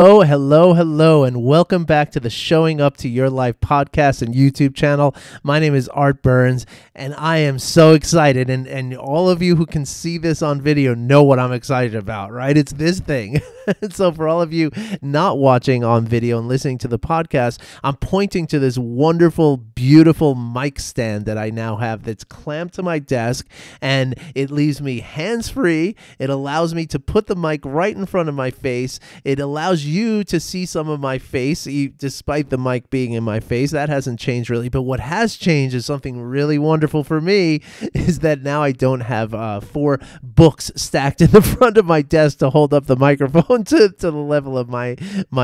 Hello, and welcome back to the Showing Up to Your Life podcast and YouTube channel. My name is Art Burns, and I am so excited, and all of you who can see this on video know what I'm excited about, right? It's this thing. So for all of you not watching on video and listening to the podcast, I'm pointing to this wonderful, beautiful mic stand that I now have that's clamped to my desk, and it leaves me hands-free. It allows me to put the mic right in front of my face. It allows you to see some of my face, despite the mic being in my face. That hasn't changed really, but what has changed is something really wonderful for me, is that now I don't have 4 books stacked in the front of my desk to hold up the microphone to the level of my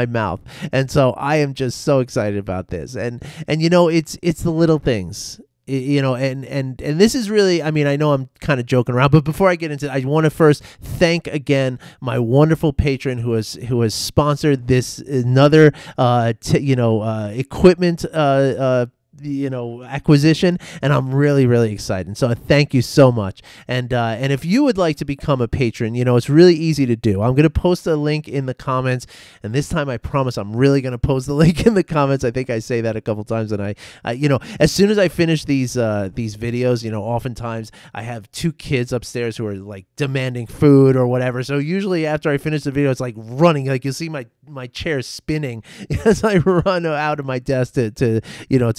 mouth. And so I am just so excited about this. And you know, it's the little things. You know, and this is really, I mean, I know I'm kind of joking around, but before I get into it, I want to first thank again my wonderful patron who has sponsored this another equipment acquisition, and I'm really excited. So thank you so much. And if you would like to become a patron, you know, it's really easy to do. I'm going to post a link in the comments, and this time I promise I'm really going to post the link in the comments. I think I say that a couple times, and I you know, as soon as I finish these videos, you know, oftentimes I have 2 kids upstairs who are like demanding food or whatever. So usually after I finish the video, it's like running, like you see my chair spinning as I run out of my desk to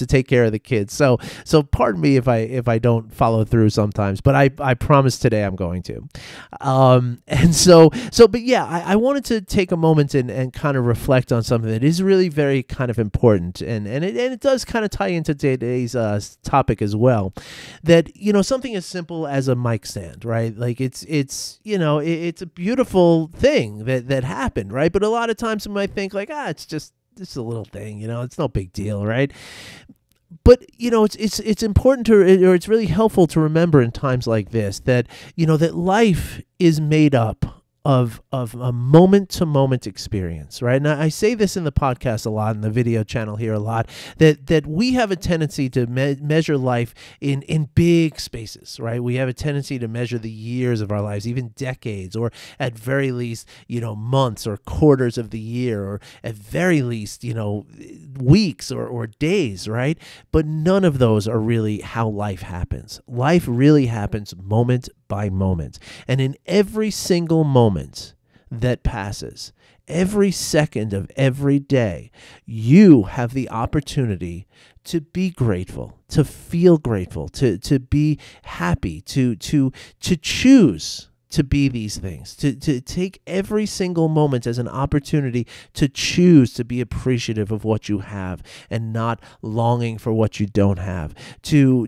take care of the kids. So pardon me if I don't follow through sometimes, but I promise today I'm going to. But yeah, I wanted to take a moment and kind of reflect on something that is really very kind of important, and it does kind of tie into today's topic as well. That, you know, something as simple as a mic stand, right? Like it's a beautiful thing that happened, right? But a lot of times you might think like, it's just a little thing, you know, it's no big deal, right? But, you know, it's important to, or it's really helpful to remember in times like this that, you know, that life is made up of a moment-to-moment experience, right? And I say this in the podcast a lot, in the video channel here a lot, that we have a tendency to measure life in big spaces, right? We have a tendency to measure the years of our lives, even decades, or at very least, you know, months or quarters of the year, or at very least, you know, weeks or days, right? But none of those are really how life happens. Life really happens moment by moment. And in every single moment that passes, every second of every day, you have the opportunity to be grateful, to feel grateful, to be happy, to choose to be these things, to take every single moment as an opportunity to choose to be appreciative of what you have and not longing for what you don't have, to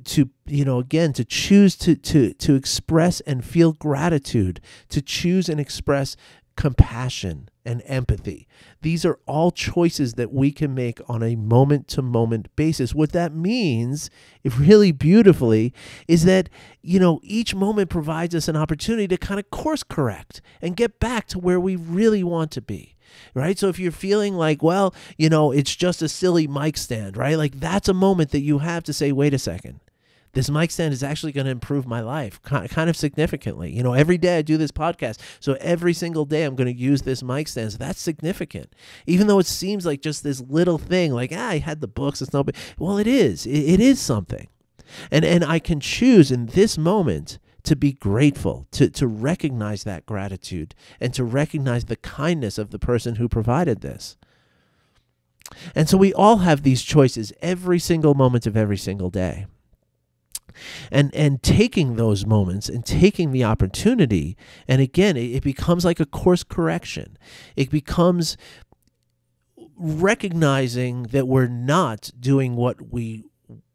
choose to express and feel gratitude, to choose and express compassion and empathy. These are all choices that we can make on a moment-to-moment basis. What that means, if really beautifully, is that, you know, each moment provides us an opportunity to kind of course correct and get back to where we really want to be. Right? So if you're feeling like, well, you know, it's just a silly mic stand, right? Like that's a moment that you have to say, wait a second. This mic stand is actually going to improve my life kind of significantly. You know, every day I do this podcast, so every single day I'm going to use this mic stand. So that's significant. Even though it seems like just this little thing, like, I had the books, it's no big. Well, it is. It is something. And I can choose in this moment to be grateful, to recognize that gratitude, and to recognize the kindness of the person who provided this. And so we all have these choices every single moment of every single day. And taking those moments and taking the opportunity, and again, it becomes like a course correction. It becomes recognizing that we're not doing what we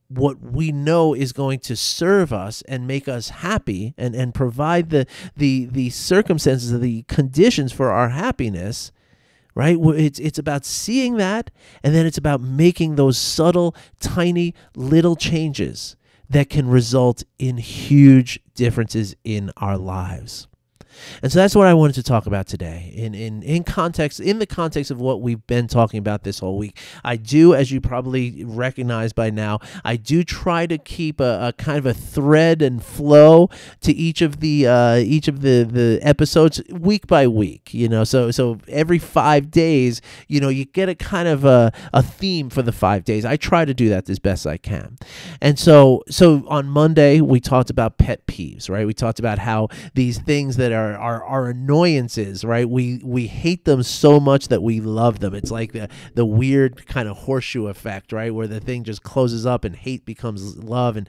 know is going to serve us and make us happy and provide the circumstances, the conditions for our happiness. Right? It's about seeing that, and then it's about making those subtle, tiny, little changes that can result in huge differences in our lives. And so that's what I wanted to talk about today in the context of what we've been talking about this whole week. I do, as you probably recognize by now, I do try to keep a kind of a thread and flow to each of the episodes week by week, so every 5 days, you get a kind of a theme for the 5 days. I try to do that as best I can. And so on Monday, we talked about pet peeves, right? We talked about how these things that are annoyances, right? We hate them so much that we love them. It's like the weird kind of horseshoe effect, right? Where the thing just closes up and hate becomes love, and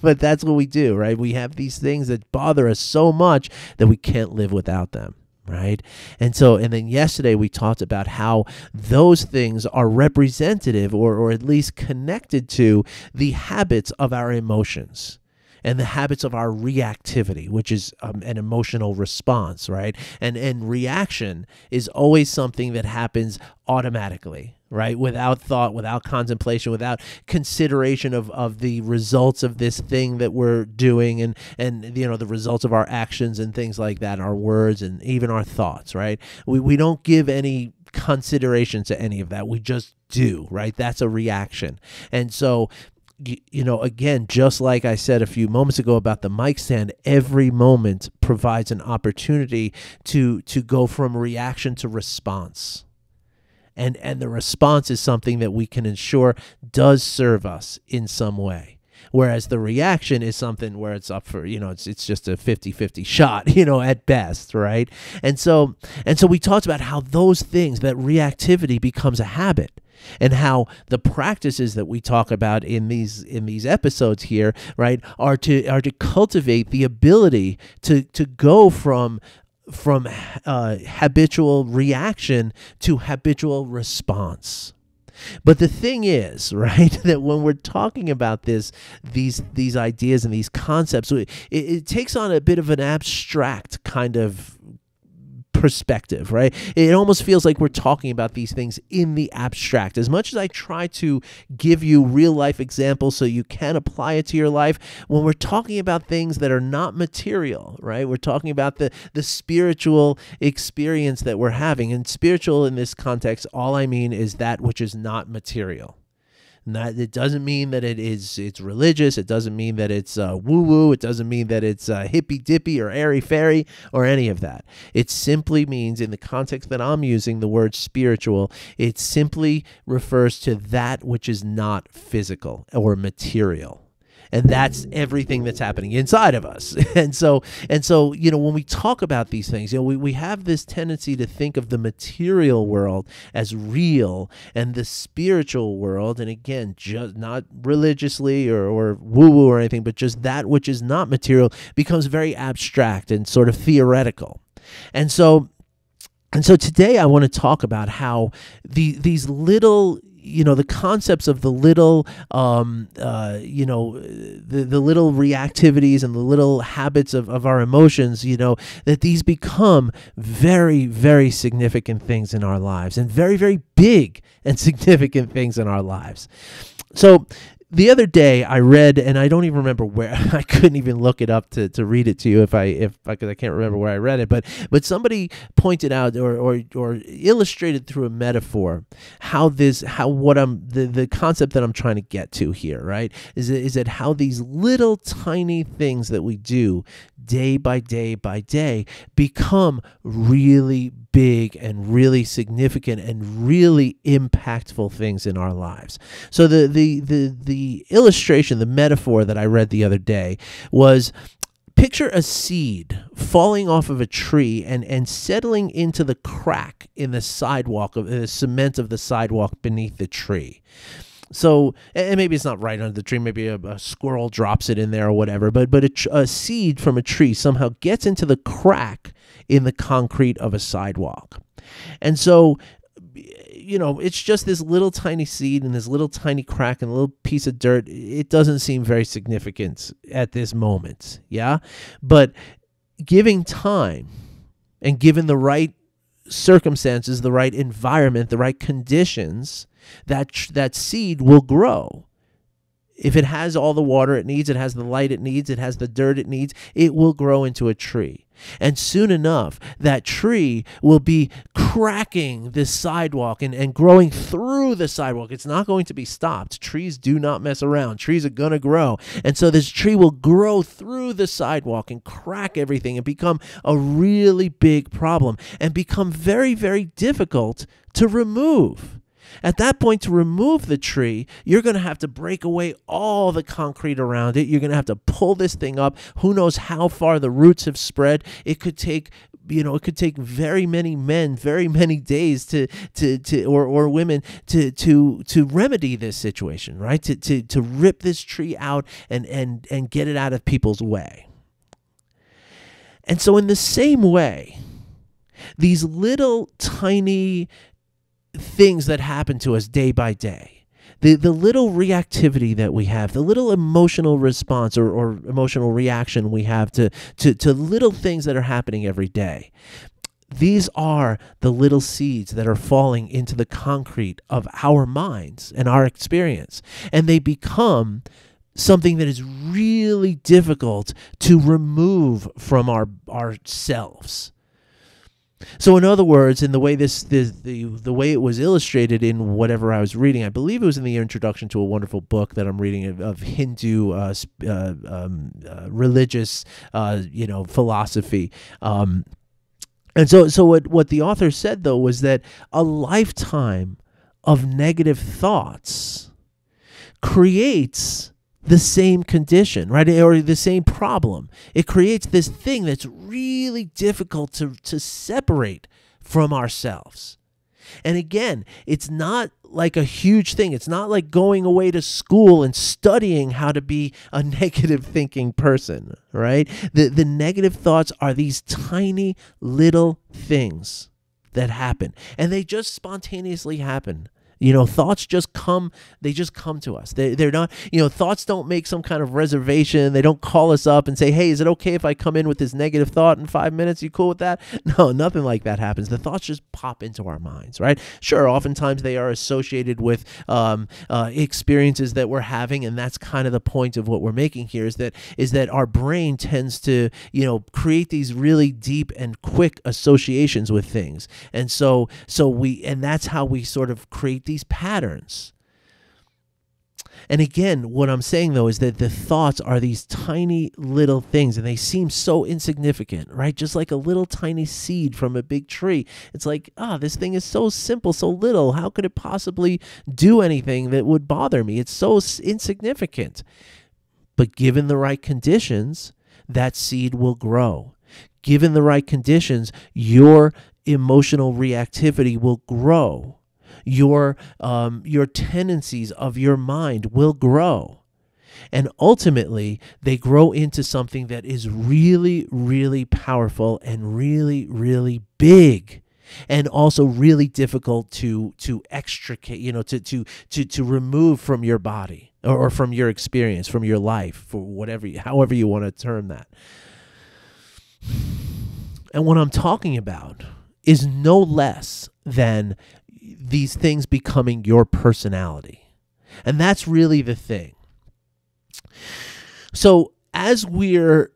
but that's what we do, right? We have these things that bother us so much that we can't live without them. Right. And then yesterday we talked about how those things are representative or at least connected to the habits of our emotions and the habits of our reactivity, which is an emotional response, right? And reaction is always something that happens automatically, right? Without thought, without contemplation, without consideration of the results of this thing that we're doing and the results of our actions and things like that, our words and even our thoughts, right? We don't give any consideration to any of that. We just do, right? That's a reaction. And so again, just like I said a few moments ago about the mic stand, every moment provides an opportunity to go from reaction to response. And the response is something that we can ensure does serve us in some way. Whereas the reaction is something where it's up for, it's just a 50-50 shot, at best, right? And so we talked about how those things, that reactivity becomes a habit. And how the practices that we talk about in these episodes here, right, are to cultivate the ability to go from habitual reaction to habitual response. But the thing is, right, that when we're talking about these ideas and these concepts, it takes on a bit of an abstract kind of perspective, right? It almost feels like we're talking about these things in the abstract. As much as I try to give you real life examples so you can apply it to your life, when we're talking about things that are not material, right? We're talking about the spiritual experience that we're having. And spiritual in this context, all I mean is that which is not material. It doesn't mean that it's religious. It doesn't mean that it's woo-woo. It doesn't mean that it's hippy-dippy or airy-fairy or any of that. It simply means, in the context that I'm using the word spiritual, it simply refers to that which is not physical or material. And that's everything that's happening inside of us. And so, when we talk about these things, we have this tendency to think of the material world as real and the spiritual world, and again, just not religiously or woo-woo or anything, but just that which is not material becomes very abstract and sort of theoretical. And so today I want to talk about how these little, the concepts of the little, the little reactivities and the little habits of our emotions, that these become very, very significant things in our lives, and very, very big and significant things in our lives. So the other day I read, and I don't even remember where, I couldn't even look it up to read it to you because I can't remember where I read it, but somebody pointed out or illustrated through a metaphor the concept that I'm trying to get to here, right, is that how these little tiny things that we do day by day by day become really big and really significant and really impactful things in our lives. So the illustration, the metaphor that I read the other day was, picture a seed falling off of a tree and settling into the crack in the sidewalk, of the cement of the sidewalk beneath the tree. So, and maybe it's not right under the tree, maybe a squirrel drops it in there or whatever, but a seed from a tree somehow gets into the crack in the concrete of a sidewalk. And so, it's just this little tiny seed and this little tiny crack and a little piece of dirt. It doesn't seem very significant at this moment, yeah? But giving time and given the right circumstances, the right environment, the right conditions, that seed will grow. If it has all the water it needs, it has the light it needs, it has the dirt it needs, it will grow into a tree. And soon enough, that tree will be cracking this sidewalk and growing through the sidewalk. It's not going to be stopped. Trees do not mess around. Trees are going to grow. And so this tree will grow through the sidewalk and crack everything and become a really big problem and become very, very difficult to remove. At that point, to remove the tree, you're going to have to break away all the concrete around it. You're going to have to pull this thing up. Who knows how far the roots have spread? It could take, it could take very many men, very many days or women to remedy this situation, right? To rip this tree out and get it out of people's way. And so in the same way, these little tiny things that happen to us day by day, the little reactivity that we have, the little emotional response or emotional reaction we have to little things that are happening every day, these are the little seeds that are falling into the concrete of our minds and our experience, and they become something that is really difficult to remove from ourselves. So in other words, in the way the way it was illustrated in whatever I was reading, I believe it was in the introduction to a wonderful book that I'm reading of Hindu religious philosophy. And so what the author said, though, was that a lifetime of negative thoughts creates the same condition, right? Or the same problem. It creates this thing that's really difficult to separate from ourselves. And again, it's not like a huge thing. It's not like going away to school and studying how to be a negative thinking person, right? The negative thoughts are these tiny little things that happen, and they just spontaneously happen. Thoughts just come, they just come to us. They're not, thoughts don't make some kind of reservation. They don't call us up and say, hey, is it okay if I come in with this negative thought in 5 minutes? You cool with that? No, nothing like that happens. The thoughts just pop into our minds, right? Sure, oftentimes they are associated with experiences that we're having, and that's kind of the point of what we're making here, is that our brain tends to, create these really deep and quick associations with things. And and that's how we sort of create these patterns. And again, what I'm saying, though, is that the thoughts are these tiny little things, and they seem so insignificant, right? Just like a little tiny seed from a big tree. It's like, this thing is so simple, so little. How could it possibly do anything that would bother me? It's so insignificant. But given the right conditions, that seed will grow. Given the right conditions, your emotional reactivity will grow. Your tendencies of your mind will grow. And ultimately, they grow into something that is really, really powerful and really, really big. And also really difficult to extricate, to remove from your body or from your experience, from your life, for however you want to term that. And what I'm talking about is no less than these things becoming your personality. And that's really the thing. So as we're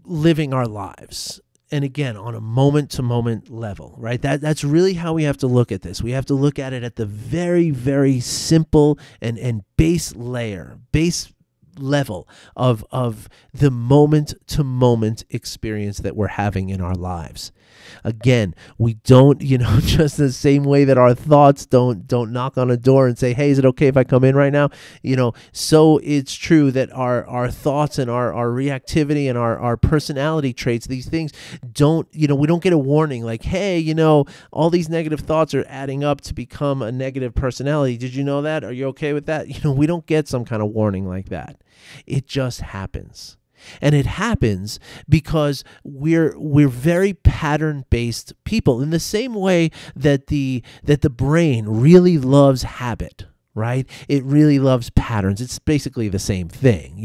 living our lives, and again, on a moment-to-moment level, right? That's really how we have to look at this. We have to look at it at the very, very simple and base level of the moment-to-moment experience that we're having in our lives. Again, we don't, just the same way that our thoughts don't knock on a door and say, hey, is it okay if I come in right now? So it's true that our thoughts and our reactivity and our personality traits, these things don't, we don't get a warning like, hey, all these negative thoughts are adding up to become a negative personality. Did you know that? Are you okay with that? We don't get some kind of warning like that. It just happens. And it happens because we're very pattern-based people, in the same way that the brain really loves habit, right? It really loves patterns. It's basically the same thing,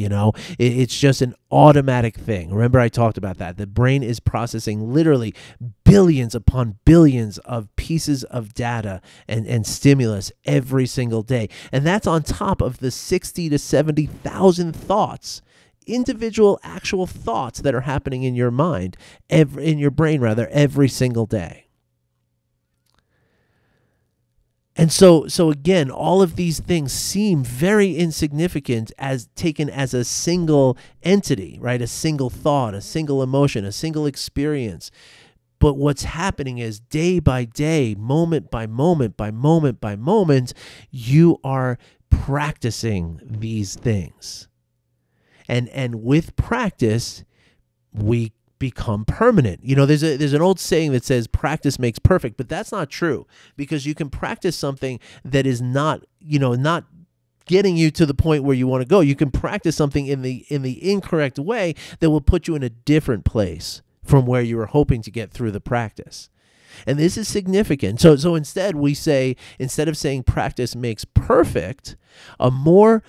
It's just an automatic thing. Remember, I talked about that. The brain is processing literally billions upon billions of pieces of data and stimulus every single day. And that's on top of the 60 to 70,000 thoughts individual actual thoughts that are happening in your mind, in your brain rather, every single day. And so again, all of these things seem very insignificant as taken as a single entity, right? A single thought, a single emotion, a single experience. But what's happening is day by day, moment by moment, by moment by moment, you are practicing these things. And with practice, we become permanent. You know, there's an old saying that says practice makes perfect, but that's not true, because you can practice something that is not getting you to the point where you want to go. You can practice something in the incorrect way that will put you in a different place from where you were hoping to get through the practice. And this is significant. So instead of saying practice makes perfect, a more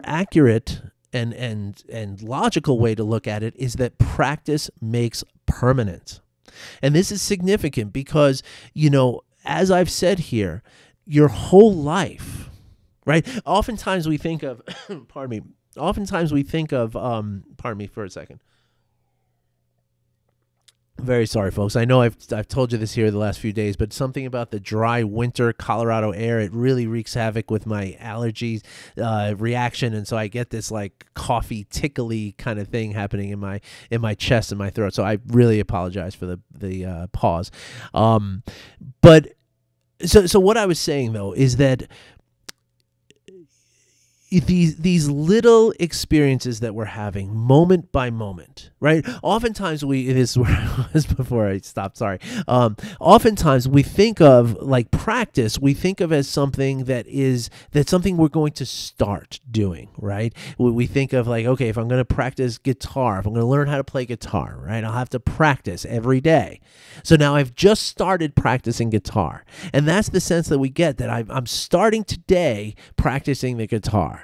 accurate and logical way to look at it is that practice makes permanent. And this is significant because, as I've said here, your whole life, right? Oftentimes we think of, pardon me for a second. Very sorry, folks. I know I've told you this here the last few days, but something about the dry winter Colorado air, it really wreaks havoc with my allergies reaction, and so I get this like coffee tickly kind of thing happening in my chest and my throat. So I really apologize for the pause. But so what I was saying though is that these little experiences that we're having moment by moment, right? Oftentimes this is where I was before I stopped, sorry. Oftentimes we think of like practice, we think of as something that's something we're going to start doing, right? We think of like, okay, if I'm going to practice guitar, if I'm going to learn how to play guitar, right? I'll have to practice every day. So now I've just started practicing guitar. And that's the sense that we get, that I'm starting today practicing the guitar.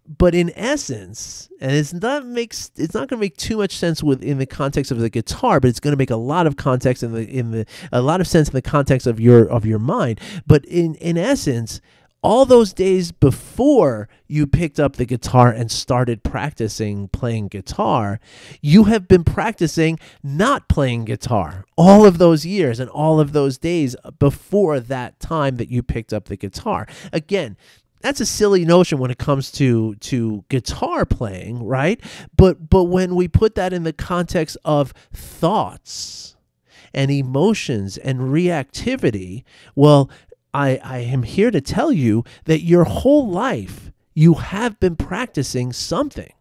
But in essence, and it's not going to make too much sense in the context of the guitar, but it's going to make a lot of context a lot of sense in the context of your mind. But in essence, all those days before you picked up the guitar and started practicing playing guitar, you have been practicing not playing guitar all of those years and all of those days before that time that you picked up the guitar. Again, that's a silly notion when it comes to guitar playing, right? But when we put that in the context of thoughts and emotions and reactivity, well, I am here to tell you that your whole life you have been practicing something.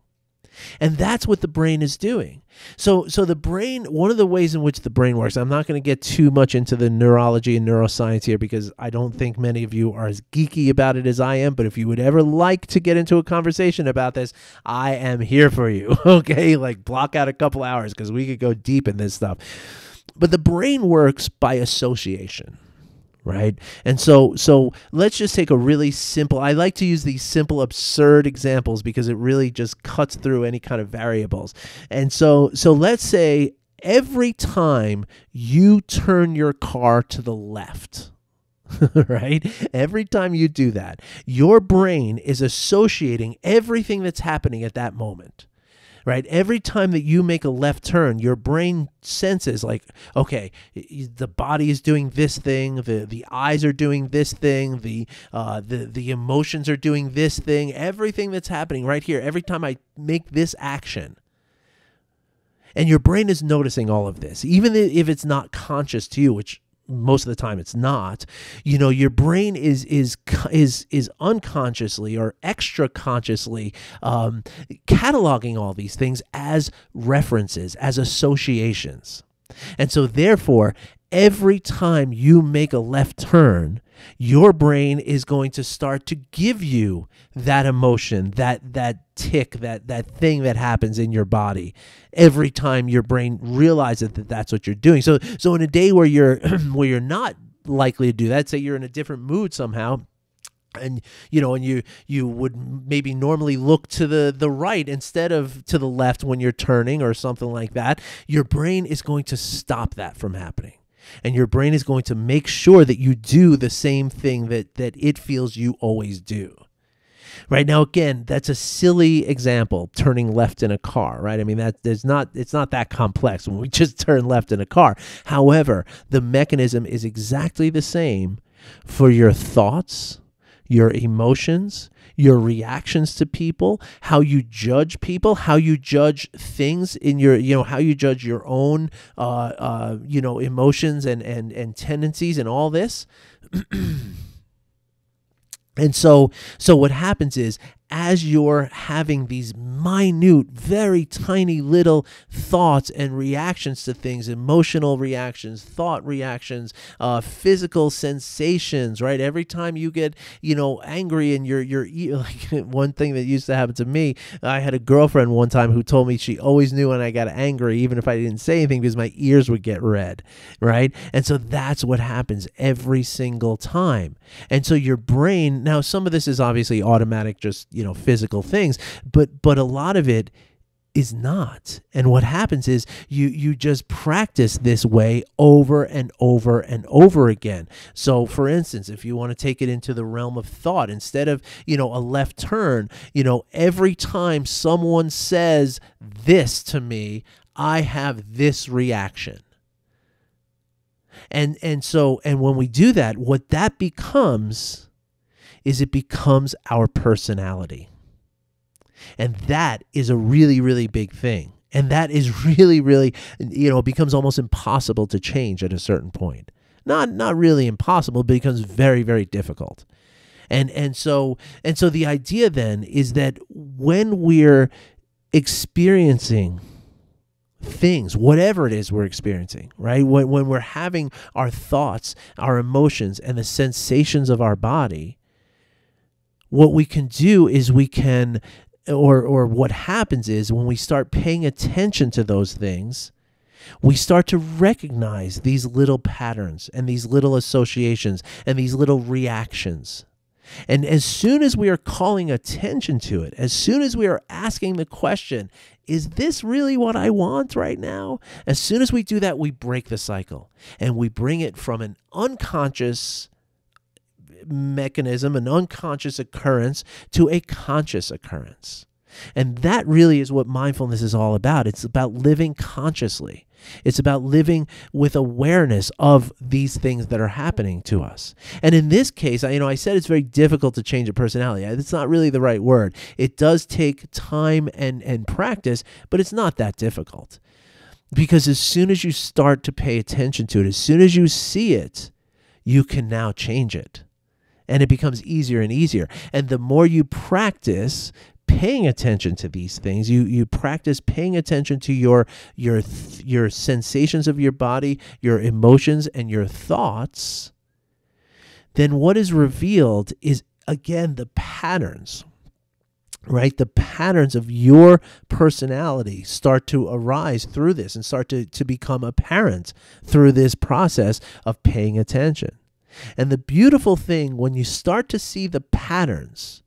And that's what the brain is doing. So the brain, one of the ways in which the brain works, I'm not going to get too much into the neurology and neuroscience here because I don't think many of you are as geeky about it as I am, but if you would ever like to get into a conversation about this, I am here for you, okay? Like block out a couple hours because we could go deep in this stuff. But the brain works by association. Right? And so let's just take a really simple, I like to use these simple, absurd examples because it really just cuts through any kind of variables. And so let's say every time you turn your car to the left, right? Every time you do that, your brain is associating everything that's happening at that moment. Right? Every time that you make a left turn, your brain senses like, okay, the body is doing this thing, the eyes are doing this thing, the emotions are doing this thing, everything that's happening right here, every time I make this action. And your brain is noticing all of this, even if it's not conscious to you, which most of the time it's not. Your brain is unconsciously or extra consciously cataloging all these things as references, as associations. And so therefore, every time you make a left turn, your brain is going to start to give you that emotion, that tick, that thing that happens in your body every time your brain realizes that that's what you're doing. So in a day where you're not likely to do that, say you're in a different mood somehow, and you would maybe normally look to the right instead of to the left when you're turning or something like that, your brain is going to stop that from happening. And your brain is going to make sure that you do the same thing that it feels you always do. Right now, again, that's a silly example, turning left in a car, right? I mean, it's not that complex when we just turn left in a car. However, the mechanism is exactly the same for your thoughts, your emotions, your reactions to people, how you judge people, how you judge things in your, how you judge your own, emotions and tendencies and all this. And so what happens is, as you're having these minute, very tiny little thoughts and reactions to things, emotional reactions, thought reactions, physical sensations, right? Every time you get, angry and you're like, one thing that used to happen to me, I had a girlfriend one time who told me she always knew when I got angry, even if I didn't say anything, because my ears would get red, right? And so that's what happens every single time. And so your brain, now some of this is obviously automatic, just, physical things, but a lot of it is not. And what happens is you just practice this way over and over and over again. So for instance, if you want to take it into the realm of thought, instead of, a left turn, every time someone says this to me, I have this reaction. And when we do that, what that becomes is it becomes our personality. And that is a really, really big thing. And that is really, really, it becomes almost impossible to change at a certain point. Not really impossible, but it becomes very, very difficult. And so the idea then is that when we're experiencing things, whatever it is we're experiencing, right? When we're having our thoughts, our emotions, and the sensations of our body, what we can do is we can, or what happens is when we start paying attention to those things, we start to recognize these little patterns and these little associations and these little reactions. And as soon as we are calling attention to it, as soon as we are asking the question, is this really what I want right now? As soon as we do that, we break the cycle and we bring it from an unconscious mechanism, an unconscious occurrence, to a conscious occurrence. And that really is what mindfulness is all about. It's about living consciously. It's about living with awareness of these things that are happening to us. And in this case, I said it's very difficult to change a personality. It's not really the right word. It does take time and practice, but it's not that difficult. Because as soon as you start to pay attention to it, as soon as you see it, you can now change it. And it becomes easier and easier. And the more you practice paying attention to these things, you practice paying attention to your sensations of your body, your emotions, and your thoughts, then what is revealed is, again, the patterns, right? The patterns of your personality start to arise through this and start to become apparent through this process of paying attention. And the beautiful thing, when you start to see the patterns,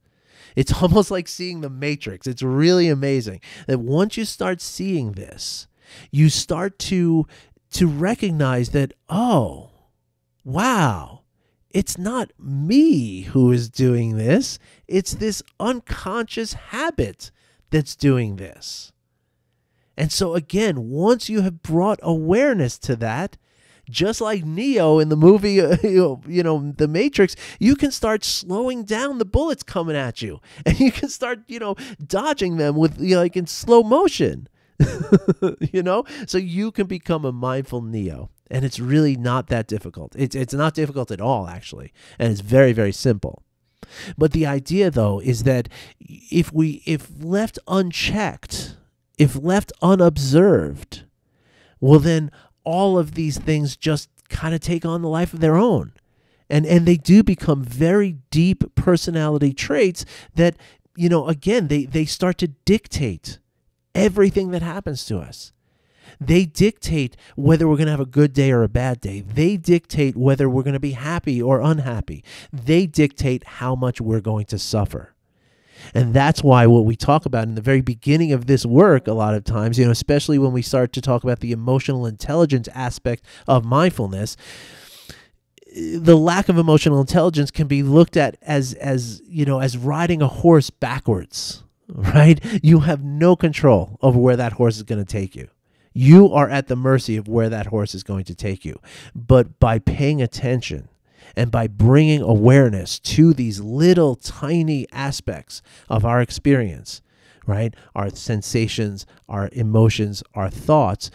it's almost like seeing the Matrix. It's really amazing that once you start seeing this, you start to recognize that, oh, wow, it's not me who is doing this. It's this unconscious habit that's doing this. And so again, once you have brought awareness to that, just like Neo in the movie, The Matrix, you can start slowing down the bullets coming at you, and you can start, dodging them with, like in slow motion, so you can become a mindful Neo, and it's really not that difficult. It's not difficult at all, actually, and it's very, very simple. But the idea, though, is that if left unchecked, if left unobserved, well, then all of these things just kind of take on the life of their own. And they do become very deep personality traits that, again, they start to dictate everything that happens to us. They dictate whether we're going to have a good day or a bad day. They dictate whether we're going to be happy or unhappy. They dictate how much we're going to suffer. And that's why what we talk about in the very beginning of this work, a lot of times, especially when we start to talk about the emotional intelligence aspect of mindfulness, the lack of emotional intelligence can be looked at as riding a horse backwards, right? You have no control over where that horse is going to take you. You are at the mercy of where that horse is going to take you. But by paying attention and by bringing awareness to these little tiny aspects of our experience, right? Our sensations, our emotions, our thoughts,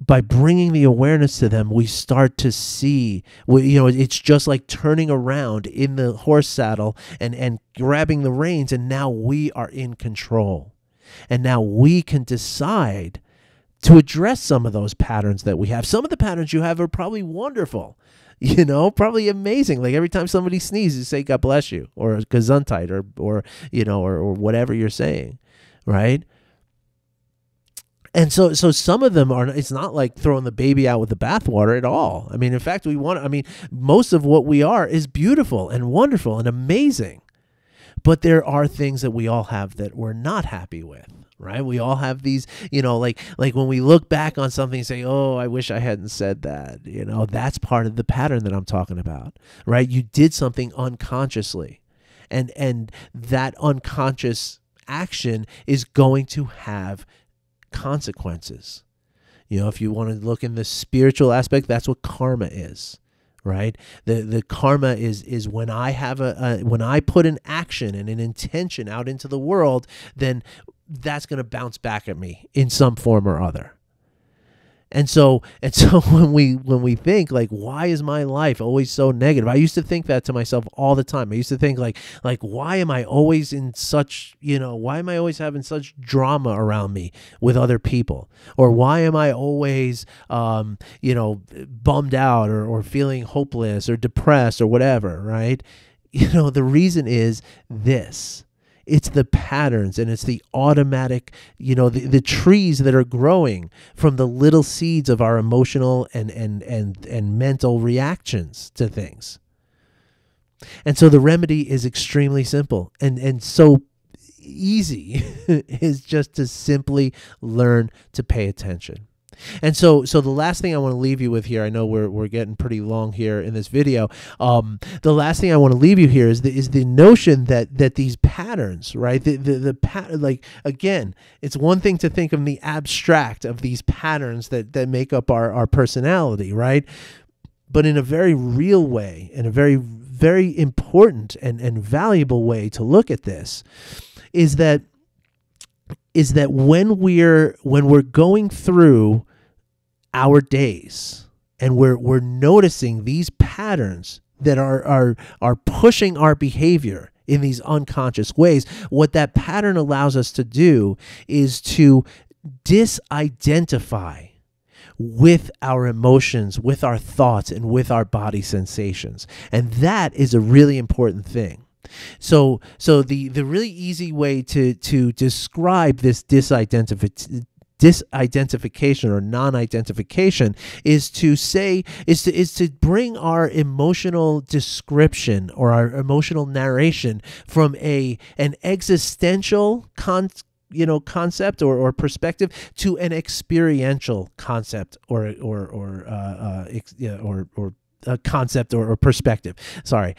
by bringing the awareness to them, we start to see, it's just like turning around in the horse saddle and grabbing the reins, and now we are in control. And now we can decide to address some of those patterns that we have. Some of the patterns you have are probably wonderful, probably amazing. Like every time somebody sneezes, you say, God bless you, or gesundheit, or whatever you're saying, right? And so some of them it's not like throwing the baby out with the bathwater at all. I mean, in fact, most of what we are is beautiful and wonderful and amazing. But there are things that we all have that we're not happy with, right? We all have these, like when we look back on something and say, oh, I wish I hadn't said that, that's part of the pattern that I'm talking about, right? You did something unconsciously, and that unconscious action is going to have consequences. If you want to look in the spiritual aspect, that's what karma is, right? The karma is when I have when I put an action and an intention out into the world, then that's going to bounce back at me in some form or other. And so when we think like, why is my life always so negative? I used to think that to myself all the time. I used to think like why am I always in such, why am I always having such drama around me with other people? Or why am I always, bummed out or feeling hopeless or depressed or whatever, right? The reason is this. It's the patterns, and it's the automatic, the trees that are growing from the little seeds of our emotional and mental reactions to things. And so the remedy is extremely simple and so easy is just to simply learn to pay attention. And so the last thing I want to leave you with here, I know we're getting pretty long here in this video. The last thing I want to leave you here is the notion that these patterns, right? Like again, it's one thing to think of the abstract of these patterns that make up our personality, right? But in a very real way, in a very, very important and valuable way to look at this, is that when we're going through our days and we're noticing these patterns that are pushing our behavior in these unconscious ways, what that pattern allows us to do is to disidentify with our emotions, with our thoughts, and with our body sensations. And that is a really important thing. So the really easy way to describe this disidentification or non-identification is to bring our emotional description or our emotional narration from an existential concept or perspective to an experiential concept or a concept or perspective. Sorry.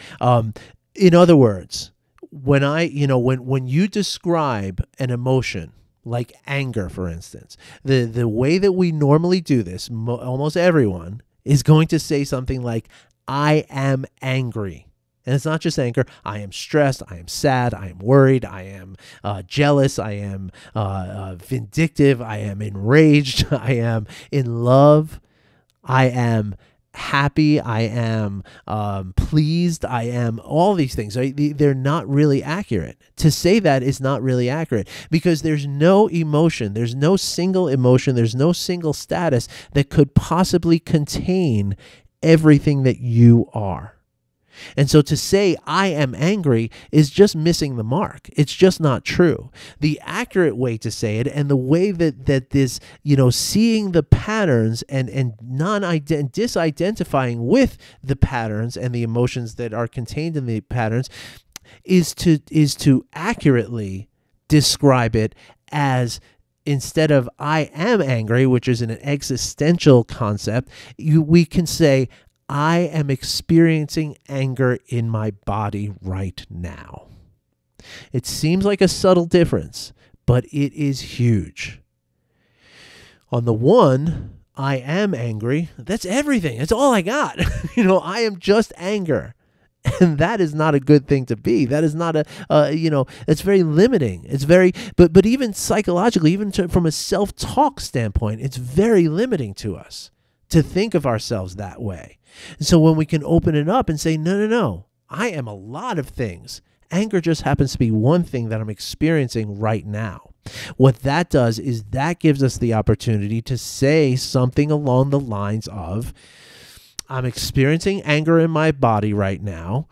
In other words, when you describe an emotion like anger, for instance, the way that we normally do this, almost everyone is going to say something like, I am angry. And it's not just anger. I am stressed. I am sad. I am worried. I am jealous. I am vindictive. I am enraged. I am in love. I am happy. I am pleased. I am all these things. They're not really accurate. To say that is not really accurate because there's no emotion. There's no single emotion. There's no single status that could possibly contain everything that you are. And so to say I am angry is just missing the mark. It's just not true. The accurate way to say it, and the way that this, seeing the patterns and disidentifying with the patterns and the emotions that are contained in the patterns is to accurately describe it as, instead of I am angry, which is an existential concept, we can say I am experiencing anger in my body right now. It seems like a subtle difference, but it is huge. On the one, I am angry. That's everything. That's all I got. I am just anger. And that is not a good thing to be. That is not it's very limiting. It's but even psychologically, even from a self-talk standpoint, it's very limiting to us to think of ourselves that way. And so when we can open it up and say, no, I am a lot of things. Anger just happens to be one thing that I'm experiencing right now. What that does is that gives us the opportunity to say something along the lines of, I'm experiencing anger in my body right now,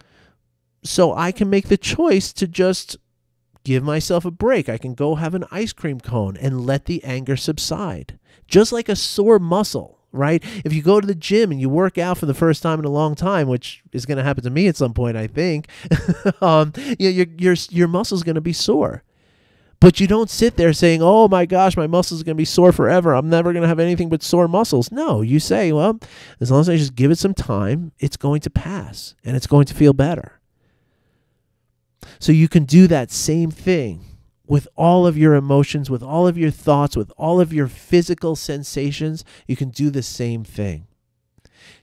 so I can make the choice to just give myself a break. I can go have an ice cream cone and let the anger subside. Just like a sore muscle, right? If you go to the gym and you work out for the first time in a long time, which is going to happen to me at some point, I think, your muscle's going to be sore. But you don't sit there saying, oh my gosh, my muscles are going to be sore forever. I'm never going to have anything but sore muscles. No, you say, well, as long as I just give it some time, it's going to pass and it's going to feel better. So you can do that same thing with all of your emotions, with all of your thoughts, with all of your physical sensations. You can do the same thing.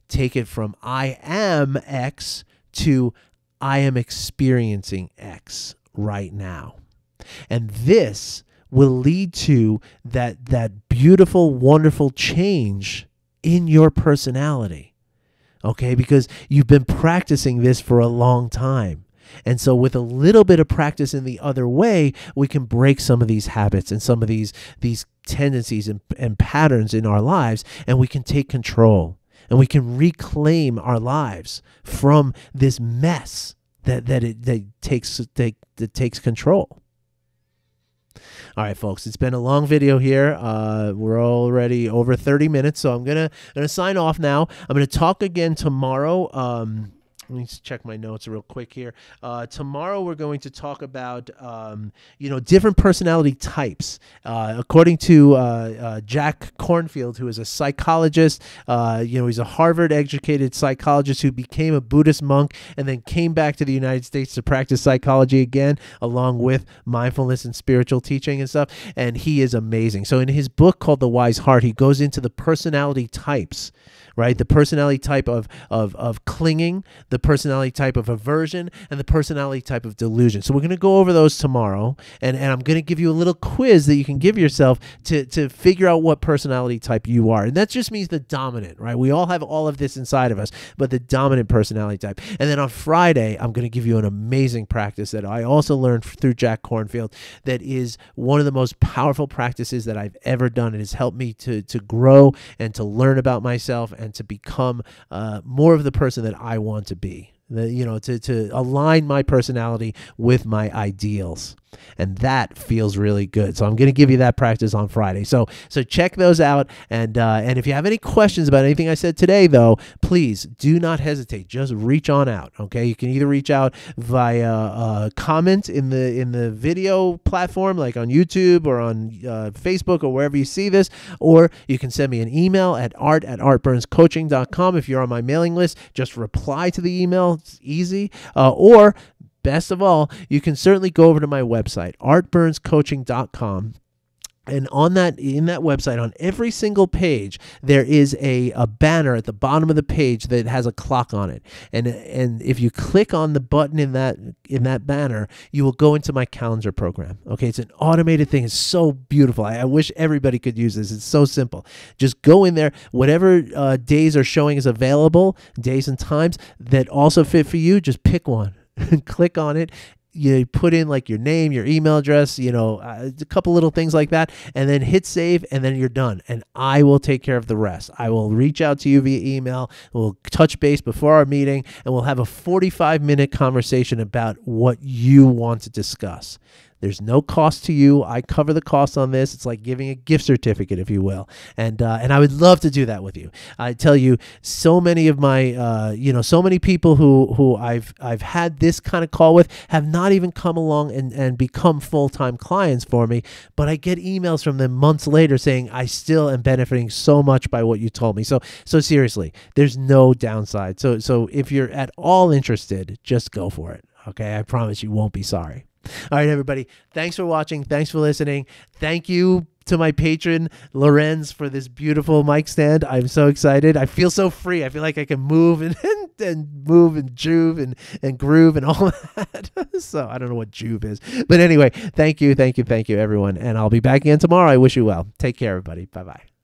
Take it from I am X to I am experiencing X right now. And this will lead to that beautiful, wonderful change in your personality, okay? Because you've been practicing this for a long time. And so with a little bit of practice in the other way, we can break some of these habits and some of these tendencies and patterns in our lives, and we can take control, and we can reclaim our lives from this mess that takes control. All right, folks, it's been a long video here. We're already over 30 minutes, so I'm gonna sign off now. I'm gonna talk again tomorrow. Let me just check my notes real quick here. Tomorrow we're going to talk about different personality types. According to Jack Kornfield, who is a psychologist, he's a Harvard-educated psychologist who became a Buddhist monk and then came back to the United States to practice psychology again, along with mindfulness and spiritual teaching and stuff. And he is amazing. So in his book called The Wise Heart, he goes into the personality types. Right, the personality type of clinging, the personality type of aversion, and the personality type of delusion. So we're going to go over those tomorrow, and I'm going to give you a little quiz that you can give yourself to figure out what personality type you are. And that just means the dominant, right? We all have all of this inside of us, but the dominant personality type. And then on Friday, I'm going to give you an amazing practice that I also learned through Jack Kornfield that is one of the most powerful practices that I've ever done. It has helped me to grow and to learn about myself and to become more of the person that I want to be, to align my personality with my ideals. And that feels really good. So I'm going to give you that practice on Friday. So check those out. And if you have any questions about anything I said today, though, please do not hesitate. Just reach on out. Okay, you can either reach out via comment in the video platform, like on YouTube or on Facebook or wherever you see this, or you can send me an email at art@artburnscoaching.com. If you're on my mailing list, just reply to the email. It's easy. Or best of all, you can certainly go over to my website, artburnscoaching.com. And in that website, on every single page, there is a banner at the bottom of the page that has a clock on it. And if you click on the button in that banner, you will go into my calendar program. Okay, it's an automated thing. It's so beautiful. I wish everybody could use this. It's so simple. Just go in there. Whatever days are showing as available, days and times that also fit for you, just pick one and click on it. You put in like your name, your email address, a couple little things like that, and then hit save, and then you're done. And I will take care of the rest. I will reach out to you via email. We'll touch base before our meeting, and we'll have a 45-minute conversation about what you want to discuss. There's no cost to you. I cover the cost on this. It's like giving a gift certificate, if you will. And I would love to do that with you. I tell you, so many of my, so many people who I've had this kind of call with have not even come along and become full-time clients for me, but I get emails from them months later saying, I still am benefiting so much by what you told me. So seriously, there's no downside. So if you're at all interested, just go for it. Okay, I promise you won't be sorry. All right, everybody. Thanks for watching. Thanks for listening. Thank you to my patron, Lorenz, for this beautiful mic stand. I'm so excited. I feel so free. I feel like I can move and move and juve and groove and all that. So I don't know what juve is. But anyway, thank you, everyone. And I'll be back again tomorrow. I wish you well. Take care, everybody. Bye-bye.